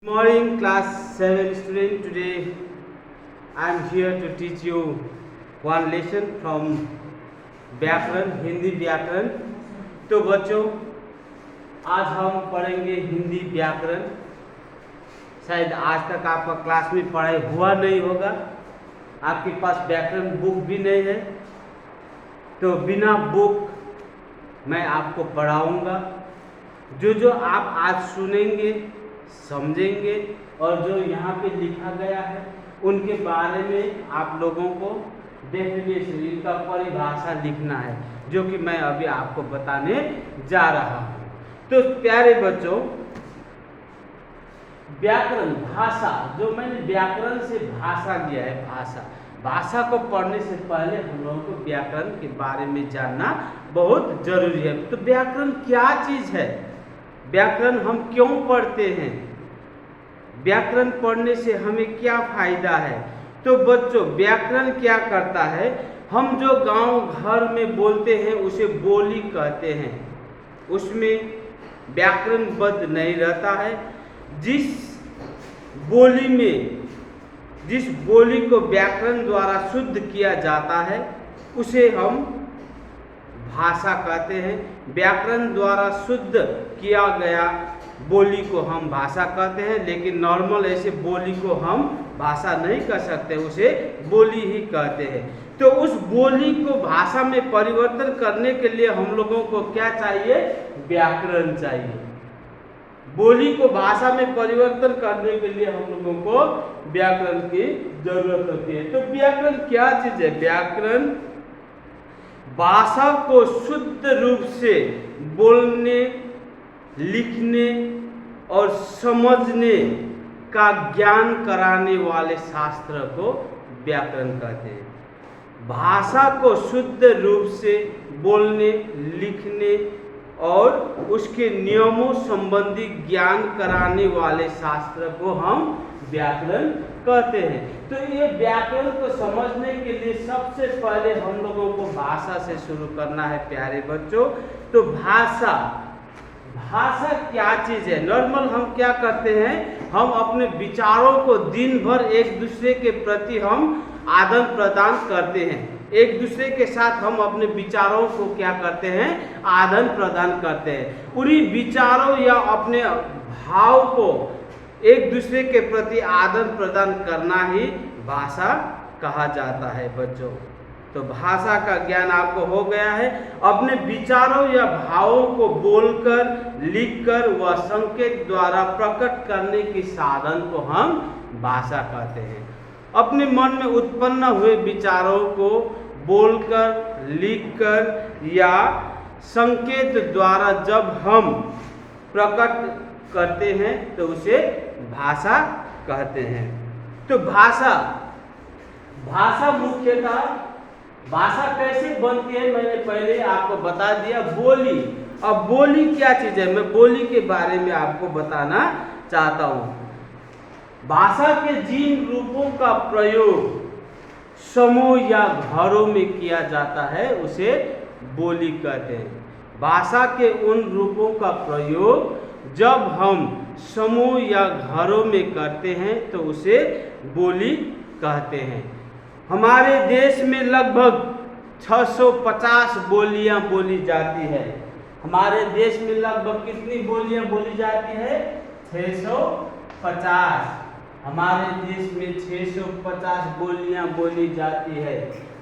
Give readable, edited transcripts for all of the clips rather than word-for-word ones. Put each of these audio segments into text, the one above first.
Good morning, class 7 student. Today I am here to teach you one lesson from व्याकरण, हिंदी व्याकरण। तो बच्चों, आज हम पढ़ेंगे हिंदी व्याकरण। शायद आज तक आपका क्लास में पढ़ाई हुआ नहीं होगा, आपके पास व्याकरण बुक भी नहीं है, तो बिना बुक मैं आपको पढ़ाऊंगा। जो आप आज सुनेंगे, समझेंगे और जो यहाँ पे लिखा गया है उनके बारे में आप लोगों को डेफिनेशन, इनका परिभाषा लिखना है, जो कि मैं अभी आपको बताने जा रहा हूँ। तो प्यारे बच्चों, व्याकरण भाषा, जो मैंने व्याकरण से भाषा लिया है, भाषा को पढ़ने से पहले हम लोगों को व्याकरण के बारे में जानना बहुत जरूरी है। तो व्याकरण क्या चीज है, व्याकरण हम क्यों पढ़ते हैं, व्याकरण पढ़ने से हमें क्या फायदा है। तो बच्चों, व्याकरण क्या करता है, हम जो गांव घर में बोलते हैं उसे बोली कहते हैं, उसमें व्याकरणबद्ध नहीं रहता है। जिस बोली को व्याकरण द्वारा शुद्ध किया जाता है उसे हम भाषा कहते हैं। व्याकरण द्वारा शुद्ध किया गया बोली को हम भाषा कहते हैं, लेकिन नॉर्मल ऐसे बोली को हम भाषा नहीं कह सकते, उसे बोली ही कहते हैं। तो उस बोली को भाषा में परिवर्तन करने के लिए हम लोगों को क्या चाहिए, व्याकरण चाहिए। बोली को भाषा में परिवर्तन करने के लिए हम लोगों को व्याकरण की जरूरत होती है। तो व्याकरण क्या चीज है, व्याकरण भाषा को शुद्ध रूप से बोलने, लिखने और समझने का ज्ञान कराने वाले शास्त्र को व्याकरण कहते हैं। भाषा को शुद्ध रूप से बोलने, लिखने और उसके नियमों संबंधी ज्ञान कराने वाले शास्त्र को हम व्याकरण कहते हैं। तो ये व्याकरण को समझने के लिए सबसे पहले हम लोगों को भाषा से शुरू करना है प्यारे बच्चों। तो भाषा क्या चीज है। नॉर्मल हम क्या करते हैं, हम अपने विचारों को दिन भर एक दूसरे के प्रति हम आदान प्रदान करते हैं, एक दूसरे के साथ हम अपने विचारों को क्या करते हैं, आदान प्रदान करते हैं। उन्हीं विचारों या अपने भाव को एक दूसरे के प्रति आदान प्रदान करना ही भाषा कहा जाता है बच्चों। तो भाषा का ज्ञान आपको हो गया है। अपने विचारों या भावों को बोलकर, लिखकर व संकेत द्वारा प्रकट करने की साधन को हम भाषा कहते हैं। अपने मन में उत्पन्न हुए विचारों को बोलकर, लिखकर या संकेत द्वारा जब हम प्रकट करते हैं तो उसे भाषा कहते हैं। तो भाषा मुख्यतः, भाषा कैसे बनती है मैंने पहले आपको बता दिया, बोली। अब बोली क्या चीज है, मैं बोली के बारे में आपको बताना चाहता हूँ। भाषा के जिन रूपों का प्रयोग समूह या घरों में किया जाता है उसे बोली कहते हैं। भाषा के उन रूपों का प्रयोग जब हम समूह या घरों में करते हैं तो उसे बोली कहते हैं। हमारे देश में लगभग 650 बोलियां बोली जाती है। हमारे देश में लगभग कितनी बोलियां बोली जाती है, 650। हमारे देश में 650 बोलियां बोली जाती है,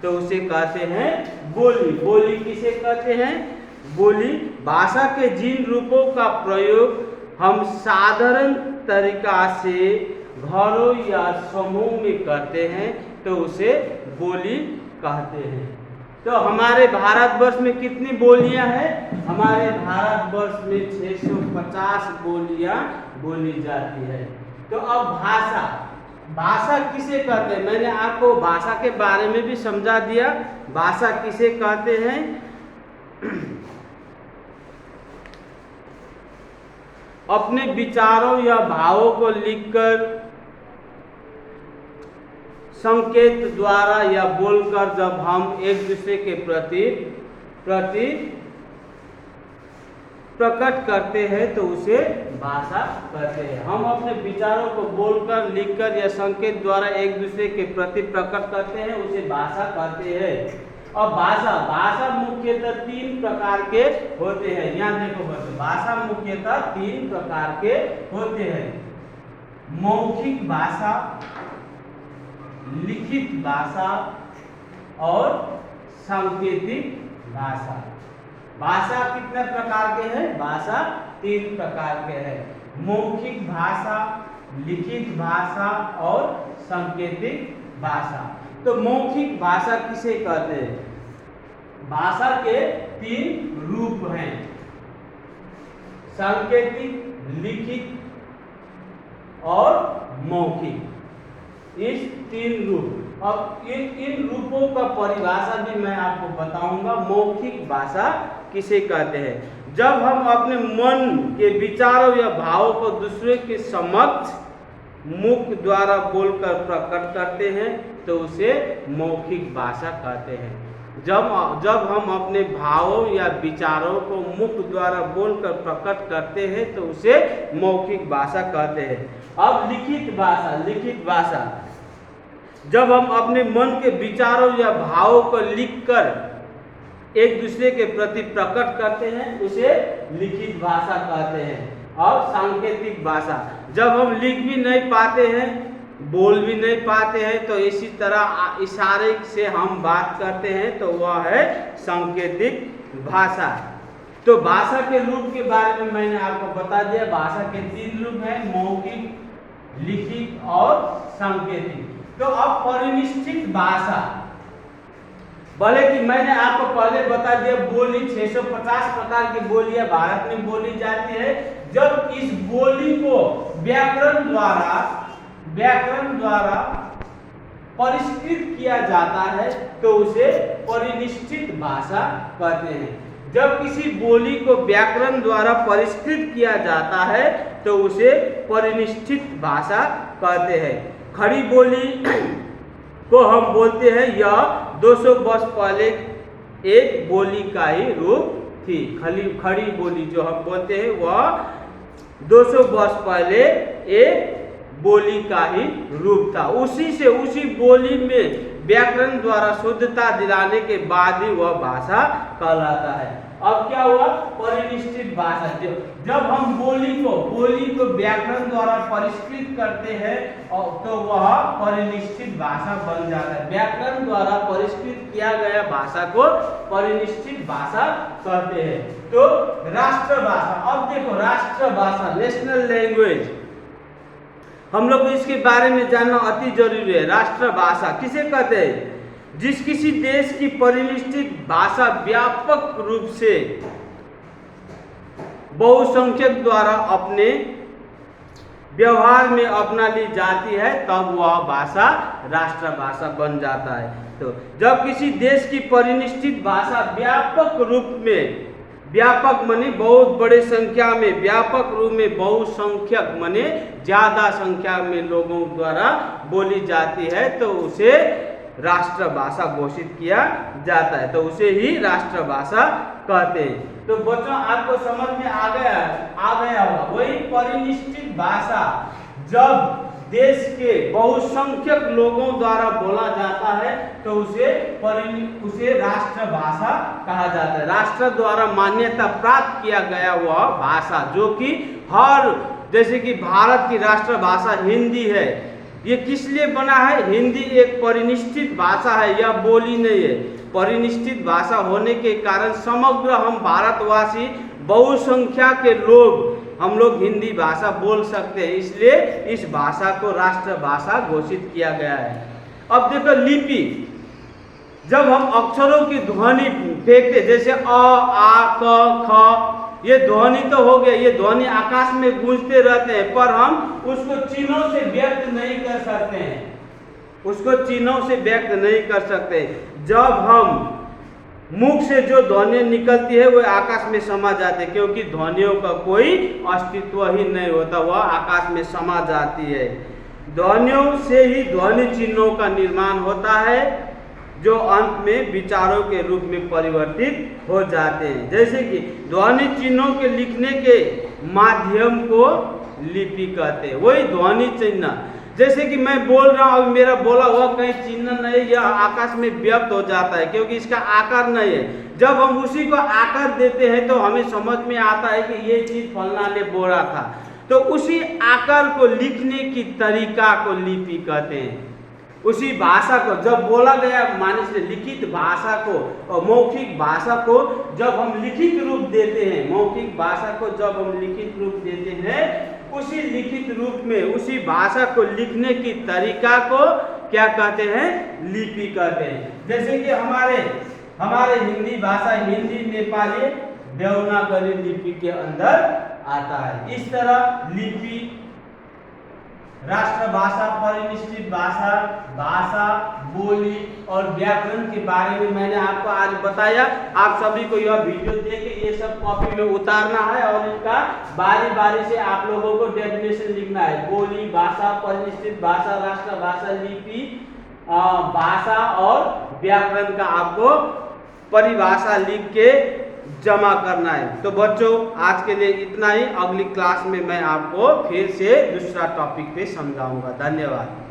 तो उसे कहते हैं बोली। बोली किसे कहते हैं, बोली। भाषा के जिन रूपों का प्रयोग हम साधारण तरीका से घरों या समूह में करते हैं तो उसे बोली कहते हैं। तो हमारे भारतवर्ष में कितनी बोलियां हैं, हमारे भारतवर्ष में 650 बोलियां बोली जाती है। तो अब भाषा किसे कहते हैं, मैंने आपको भाषा के बारे में भी समझा दिया। भाषा किसे कहते हैं, अपने विचारों या भावों को लिखकर, संकेत द्वारा या बोलकर जब हम एक दूसरे के प्रति प्रकट करते हैं तो उसे भाषा कहते हैं। हम अपने विचारों को बोलकर, लिखकर या संकेत द्वारा एक दूसरे के प्रति प्रकट करते हैं, उसे भाषा कहते हैं। और भाषा मुख्यतः 3 प्रकार के होते हैं। यहाँ देखो बच्चों, भाषा मुख्यतः 3 प्रकार के होते हैं। मौखिक भाषा, लिखित भाषा और सांकेतिक भाषा। भाषा कितने प्रकार के हैं? भाषा 3 प्रकार के हैं। मौखिक भाषा, लिखित भाषा और सांकेतिक भाषा। तो मौखिक भाषा किसे कहते हैं? भाषा के 3 रूप हैं, सांकेतिक, लिखित और मौखिक। इस 3 रूप। अब इन रूपों का परिभाषा भी मैं आपको बताऊंगा। मौखिक भाषा किसे कहते हैं? जब हम अपने मन के विचारों या भावों को दूसरे के समक्ष मुख द्वारा बोलकर प्रकट करते हैं तो उसे मौखिक भाषा कहते हैं। जब हम अपने भावों या विचारों को मुख द्वारा बोलकर प्रकट करते हैं तो उसे मौखिक भाषा कहते हैं। अब लिखित भाषा, जब हम अपने मन के विचारों या भावों को लिखकर एक दूसरे के प्रति प्रकट करते हैं उसे लिखित भाषा कहते हैं। और सांकेतिक भाषा, जब हम लिख भी नहीं पाते हैं, बोल भी नहीं पाते हैं, तो इसी तरह इशारे से हम बात करते हैं तो वह है सांकेतिक भाषा। तो भाषा के रूप के बारे में मैंने आपको बता दिया। भाषा के 3 रूप हैं, मौखिक, लिखित और सांकेतिक। तो अब परिनिष्ठित भाषा, भले कि मैंने आपको पहले बता दिया बोली 650 प्रकार की बोलियां भारत में बोली जाती है। जब इस बोली को व्याकरण द्वारा परिष्कृत किया जाता है तो उसे परिनिष्ठित भाषा कहते हैं। जब किसी बोली को व्याकरण द्वारा परिष्कृत किया जाता है तो उसे परिनिष्ठित भाषा कहते हैं। खड़ी बोली को हम बोलते हैं, यह 200 वर्ष पहले एक बोली का ही रूप थी। खड़ी बोली जो हम बोलते हैं वह 200 वर्ष पहले एक बोली का ही रूप था। उसी बोली में व्याकरण द्वारा शुद्धता दिलाने के बाद ही वह भाषा कहलाता है। अब क्या हुआ? परिनिष्ठित भाषा। जब हम बोली को व्याकरण द्वारा परिष्कृत करते हैं तो वह परिनिष्ठित भाषा बन जाता है। व्याकरण द्वारा परिष्कृत किया गया भाषा को परिनिष्ठित भाषा कहते हैं। तो राष्ट्रभाषा, अब देखो राष्ट्रभाषा, नेशनल लैंग्वेज, हम लोग को इसके बारे में जानना अति जरूरी है। राष्ट्रभाषा किसे कहते हैं? जिस किसी देश की परिनिष्ठित भाषा व्यापक रूप से बहुसंख्यक द्वारा अपने व्यवहार में अपना ली जाती है तब वह भाषा राष्ट्रभाषा बन जाता है। तो जब किसी देश की परिनिष्ठित भाषा व्यापक रूप में, व्यापक माने बहुत बड़े संख्या में, व्यापक रूप में बहुसंख्यक माने ज्यादा संख्या में लोगों द्वारा बोली जाती है तो उसे राष्ट्रभाषा घोषित किया जाता है, तो उसे ही राष्ट्रभाषा कहते हैं। तो बच्चों आपको समझ में आ गया होगा। वही परिनिष्ठित भाषा जब देश के बहुसंख्यक लोगों द्वारा बोला जाता है तो उसे राष्ट्रभाषा कहा जाता है। राष्ट्र द्वारा मान्यता प्राप्त किया गया वह भाषा, जो कि जैसे कि भारत की राष्ट्रभाषा हिंदी है। ये किस लिए बना है? हिंदी एक परिनिष्ठित भाषा है, यह बोली नहीं है। परिनिष्ठित भाषा होने के कारण समग्र हम भारतवासी बहुसंख्या के हम लोग हिंदी भाषा बोल सकते हैं, इसलिए इस भाषा को राष्ट्रभाषा घोषित किया गया है। अब देखो लिपि, जब हम अक्षरों की ध्वनि फेंकते, जैसे अ, आ, क, ख, ये ध्वनि तो हो गया, ये ध्वनि आकाश में गूंजते रहते हैं, पर हम उसको चिन्हों से व्यक्त नहीं कर सकते हैं, उसको चिन्हों से व्यक्त नहीं कर सकते। जब हम मुख से जो ध्वनि निकलती है वह आकाश में समा जाती है, क्योंकि ध्वनियों का कोई अस्तित्व ही नहीं होता, वह आकाश में समा जाती है। ध्वनियों से ही ध्वनि चिन्हों का निर्माण होता है जो अंत में विचारों के रूप में परिवर्तित हो जाते हैं। जैसे कि ध्वनि चिन्हों के लिखने के माध्यम को लिपि कहते हैं। वही ध्वनि चिन्ह, जैसे कि मैं बोल रहा हूँ, मेरा बोला हुआ कहीं चिन्ह नहीं, यह आकाश में व्यक्त हो जाता है क्योंकि इसका आकार नहीं है। जब हम उसी को आकार देते हैं तो हमें समझ में आता है कि ये चीज फलना ने बोला था। तो उसी आकार को लिखने की तरीका को लिपि कहते हैं। उसी भाषा को जब बोला गया माने से लिखित भाषा को और मौखिक भाषा को जब हम लिखित रूप देते हैं, मौखिक भाषा को जब हम लिखित रूप देते हैं, उसी लिखित रूप में उसी भाषा को लिखने की तरीका को क्या कहते हैं? लिपि कहते हैं। जैसे कि हमारे हिंदी भाषा, हिंदी नेपाली देवनागरी लिपि के अंदर आता है। इस तरह लिपि, राष्ट्रभाषा, परिनिष्ठित भाषा, भाषा, बोली और व्याकरण के बारे में मैंने आपको आज बताया। आप सभी को यह वीडियो देख के ये सब कॉपी में उतारना है और इनका बारी बारी से आप लोगों को डेफिनेशन लिखना है। बोली, भाषा, परिनिष्ठित भाषा, राष्ट्रभाषा, लिपि, भाषा और व्याकरण का आपको परिभाषा लिख के जमा करना है। तो बच्चों आज के लिए इतना ही। अगली क्लास में मैं आपको फिर से दूसरा टॉपिक पे समझाऊंगा। धन्यवाद।